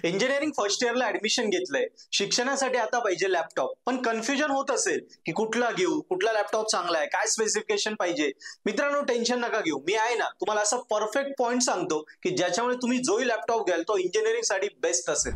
Engineering first इयरला admission घेतलंय, शिक्षणासाठी आता पाहिजे लॅपटॉप, पण कन्फ्युजन होत असेल की कुठला घेऊ, कुठला लॅपटॉप चांगला आहे, काय स्पेसिफिकेशन पाहिजे. मित्रांनो, टेन्शन नका घेऊ, मी आहे ना, तुम्हाला असं परफेक्ट पॉइंट सांगतो की ज्याच्यामुळे तुम्ही जोही लॅपटॉप घ्याल तो इंजिनिअरिंग साठी बेस्ट असेल.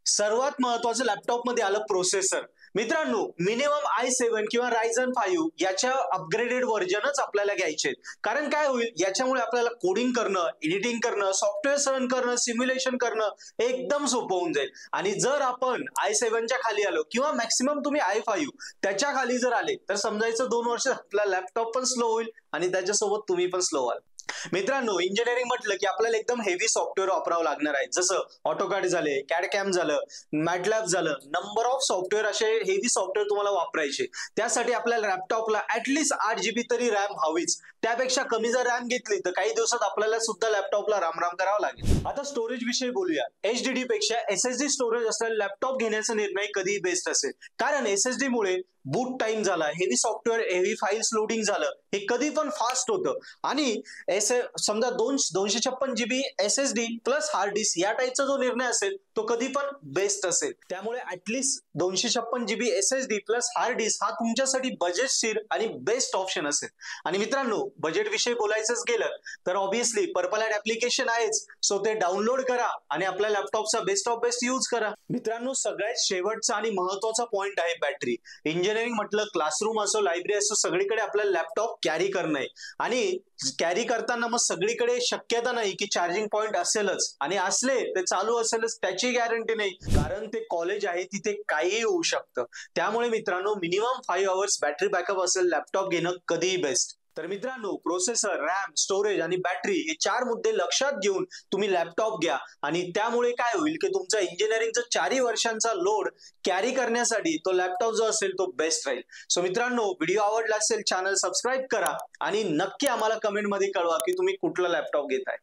सर्वात महत्वाचं लॅपटॉप मध्ये आलं प्रोसेसर. मित्रांनो, मिनिमम i7 किंवा Ryzen 5 याच्या अपग्रेडेड व्हर्जनच आपल्याला घ्यायचे. कारण काय होईल, याच्यामुळे आपल्याला कोडिंग करणं, एडिटिंग करणं, सॉफ्टवेअर रन करणं, सिम्युलेशन करणं एकदम सोपं होऊन जाईल. आणि जर आपण i7 च्या खाली आलो किंवा मॅक्सिमम तुम्ही i5 त्याच्या खाली जर आले तर समजायचं 2 वर्ष आपला लॅपटॉप पण स्लो होईल आणि त्याच्यासोबत तुम्ही पण स्लो व्हाल. मित्रांनो, इंजिनिअरिंग म्हटलं की आपल्याला एकदम हेवी सॉफ्टवेअर वापरावं लागणार आहे. जसं ऑटोकॅड झाले, कॅड कॅम झालं, मॅटलॅब झालं, नंबर ऑफ सॉफ्टवेअर, असे हेवी सॉफ्टवेअर तुम्हाला वापरायचे. त्यासाठी आपल्याला लॅपटॉपला ऍटलीस्ट 8 GB तरी रॅम हवीच. त्यापेक्षा कमी जर रॅम घेतली तर काही दिवसात आपल्याला सुद्धा लॅपटॉपला रामराम करावं लागेल. आता स्टोरेज विषयी बोलूया. HDD पेक्षा SSD स्टोरेज असलेला लॅपटॉप घेण्याचा निर्णय कधी बेस्ट असेल. कारण SSD मुळे बूट टाइम झाला, heavy software, heavy files loading झालं, हे कधी पण फास्ट होतं. आणि समजा 256 GB SSD plus hard disk या टाईपचा जो निर्णय असेल तो कधी पण बेस्ट असेल. त्यामुळे at least 256 GB SSD plus hard disk हा तुमच्यासाठी बजेटशीर आणि बेस्ट ऑप्शन असेल. आणि मित्रांनो, बजेट विषयी बोलायचंच गेलं तर ऑब्विसली पर्पल ॲड ऍप्लिकेशन आहेच, सो ते डाउनलोड करा आणि आपल्या लॅपटॉपचा बेस्ट ऑफ बेस्ट यूज करा. मित्रांनो, सगळ्यात शेवटचा आणि महत्वाचा पॉइंट आहे बॅटरी. इंजिनिअरिंग म्हटलं क्लासरूम असो, लायब्ररी असो, सगळीकडे आपल्याला लॅपटॉप कॅरी करणं आहे. आणि कॅरी करताना मग सगळीकडे शक्यता नाही की चार्जिंग पॉइंट असेलच, आणि असले ते चालू असेलच त्याची गॅरंटी नाही. कारण ते कॉलेज आहे, तिथे काहीही होऊ शकतं. त्यामुळे मित्रांनो, मिनिमम 5 आवर्स बॅटरी बॅकअप असेल लॅपटॉप घेणं कधीही बेस्ट. तर मित्रांनो, प्रोसेसर, रॅम, स्टोरेज आणि बॅटरी हे 4 मुद्दे लक्षात घेऊन तुम्ही लॅपटॉप घ्या. आणि त्यामुळे काय होईल की तुमचा इंजिनिअरिंगचा 4 वर्षांचा लोड कॅरी करण्यासाठी तो लॅपटॉप जो असेल तो बेस्ट राहील. सो मित्रांनो, व्हिडिओ आवडला असेल चॅनल सबस्क्राईब करा आणि नक्की आम्हाला कमेंट मध्ये कळवा की तुम्ही कुठला लॅपटॉप घेताय.